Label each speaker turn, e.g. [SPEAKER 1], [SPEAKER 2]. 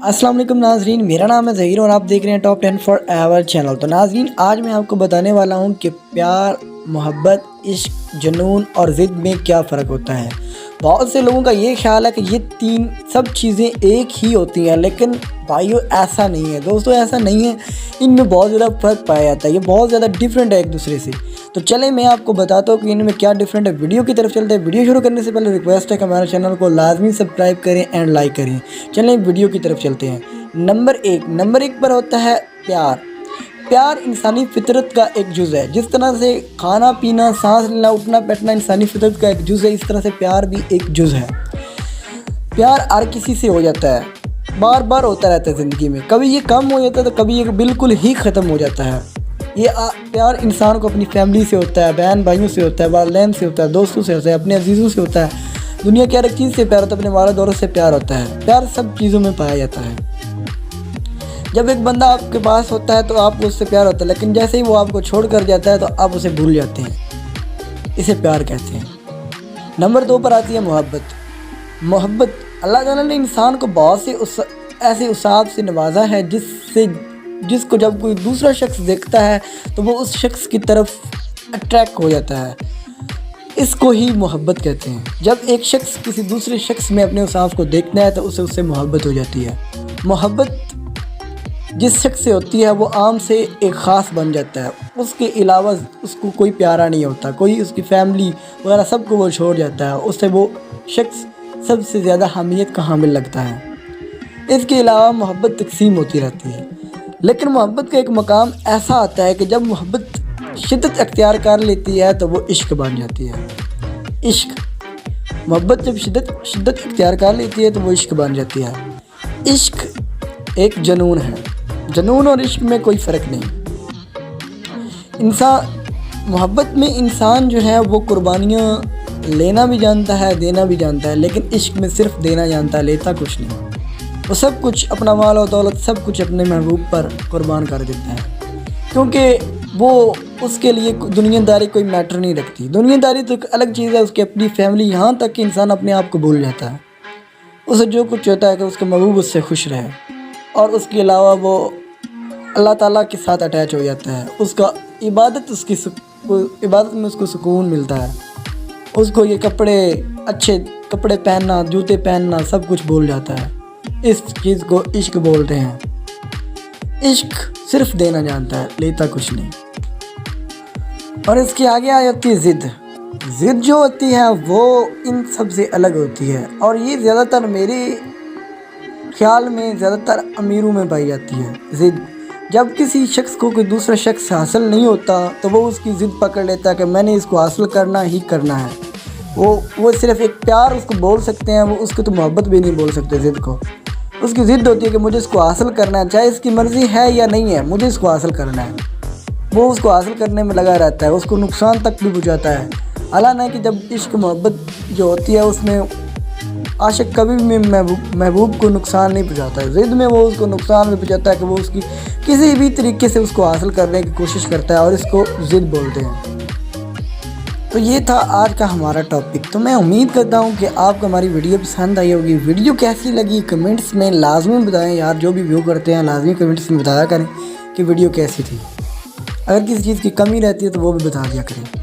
[SPEAKER 1] अस्सलाम वालेकुम नाजरीन, मेरा नाम है ज़हीर और आप देख रहे हैं टॉप 10 फॉर एवर चैनल। तो नाजरीन, आज मैं आपको बताने वाला हूं कि प्यार, मोहब्बत, इश्क, जुनून और ज़िद में क्या फ़र्क होता है। बहुत से लोगों का ये ख्याल है कि ये तीन सब चीज़ें एक ही होती हैं, लेकिन भाइयों ऐसा नहीं है। दोस्तों ऐसा नहीं है, इनमें बहुत ज़्यादा फ़र्क पाया जाता है। ये बहुत ज़्यादा डिफरेंट है एक दूसरे से। तो चलें मैं आपको बताता हूँ कि इनमें क्या डिफरेंट है। वीडियो की तरफ चलते हैं। वीडियो शुरू करने से पहले रिक्वेस्ट है कि हमारे चैनल को लाजमी सब्सक्राइब करें एंड लाइक करें। चलें वीडियो की तरफ चलते हैं। नंबर एक पर होता है प्यार। प्यार इंसानी फितरत का एक जुज़ है। जिस तरह से खाना पीना, सांस लेना, उठना बैठना इंसानी फितरत का एक जुज़ है, इस तरह से प्यार भी एक जुज़ है। प्यार हर किसी से हो जाता है, बार बार होता रहता है ज़िंदगी में। कभी ये कम हो जाता है तो कभी ये बिल्कुल ही ख़त्म हो जाता है। ये प्यार इंसान को अपनी फैमिली से होता है, बहन भाइयों से होता है, वालिदैन से होता है, दोस्तों से होता है, अपने अजीज़ों से होता है। दुनिया की हर एक चीज़ से प्यार होता है, अपने वालिद औरत से प्यार होता है। प्यार सब चीज़ों में पाया जाता है। जब एक बंदा आपके पास होता है तो आपको उससे प्यार होता है, लेकिन जैसे ही वो आपको छोड़ कर जाता है तो आप उसे भूल जाते हैं। इसे प्यार कहते हैं। नंबर 2 पर आती है मोहब्बत। मोहब्बत अल्लाह ताला ने इंसान को बहुत से ऐसे उसाब से नवाजा है जिसको जब कोई दूसरा शख्स देखता है तो वो उस शख्स की तरफ अट्रैक्ट हो जाता है। इसको ही मोहब्बत कहते हैं। जब एक शख्स किसी दूसरे शख्स में अपने उसाब को देखता है तो उससे मोहब्बत हो जाती है। मोहब्बत जिस शख्स से होती है वो आम से एक ख़ास बन जाता है। उसके अलावा उसको कोई प्यारा नहीं होता, कोई उसकी फैमिली वगैरह सबको वो छोड़ जाता है। उससे वो शख्स सबसे ज़्यादा हमीयत का हामिल लगता है। इसके अलावा मोहब्बत तकसीम होती रहती है, लेकिन मोहब्बत का एक मकाम ऐसा आता है कि जब मोहब्बत शिद्दत अख्तियार कर लेती है तो वो इश्क बन जाती है। इश्क, मोहब्बत जब शिद्दत अख्तियार कर लेती है तो वो इश्क बन जाती है। इश्क एक जुनून है। जुनून और इश्क में कोई फ़र्क नहीं। मोहब्बत में इंसान जो है वो कुर्बानियाँ लेना भी जानता है, देना भी जानता है, लेकिन इश्क में सिर्फ देना जानता है, लेता कुछ नहीं। वो सब कुछ, अपना माल और दौलत सब कुछ अपने महबूब पर कुर्बान कर देता है, क्योंकि वो उसके लिए दुनियादारी कोई मैटर नहीं रखती। दुनियादारी तो एक अलग चीज़ है, उसकी अपनी फैमिली, यहाँ तक कि इंसान अपने आप को भूल जाता है। उसे जो कुछ होता है कि उसका महबूब उससे खुश रहे, और उसके अलावा वो अल्लाह ताला के साथ अटैच हो जाता है। उसका इबादत में उसको सुकून मिलता है। उसको ये अच्छे कपड़े पहनना, जूते पहनना सब कुछ भूल जाता है। इस चीज़ को इश्क बोलते हैं। इश्क सिर्फ देना जानता है, लेता कुछ नहीं। और इसके आगे आ जाती है ज़िद। ज़िद जो होती है वो इन सब से अलग होती है, और ये ज़्यादातर मेरे ख्याल में ज़्यादातर अमीरों में पाई जाती है। ज़िद, जब किसी शख्स को कोई दूसरा शख्स हासिल नहीं होता तो वो उसकी ज़िद पकड़ लेता है कि मैंने इसको हासिल करना ही करना है। वो सिर्फ एक प्यार उसको बोल सकते हैं, वो उसको तो मोहब्बत भी नहीं बोल सकते। ज़िद को उसकी ज़िद होती है कि मुझे इसको हासिल करना है, चाहे इसकी मर्ज़ी है या नहीं है, मुझे इसको हासिल करना है। वो उसको हासिल करने में लगा रहता है, उसको नुकसान तक भी पहुँचाता है। हालांकि कि जब इश्क मोहब्बत जो होती है उसमें आशिक कभी भी महबूब को नुकसान नहीं पहुंचाता है। ज़िद में वो उसको नुकसान भी पहुंचाता है कि वो उसकी किसी भी तरीके से उसको हासिल करने की कोशिश करता है, और इसको ज़िद बोलते हैं। तो ये था आज का हमारा टॉपिक। तो मैं उम्मीद करता हूँ कि आपको हमारी वीडियो पसंद आई होगी। वीडियो कैसी लगी कमेंट्स में लाजमी बताएं यार। जो भी व्यू करते हैं लाजमी कमेंट्स में बताया करें कि वीडियो कैसी थी। अगर किसी चीज़ की कमी रहती है तो वो भी बता दिया करें।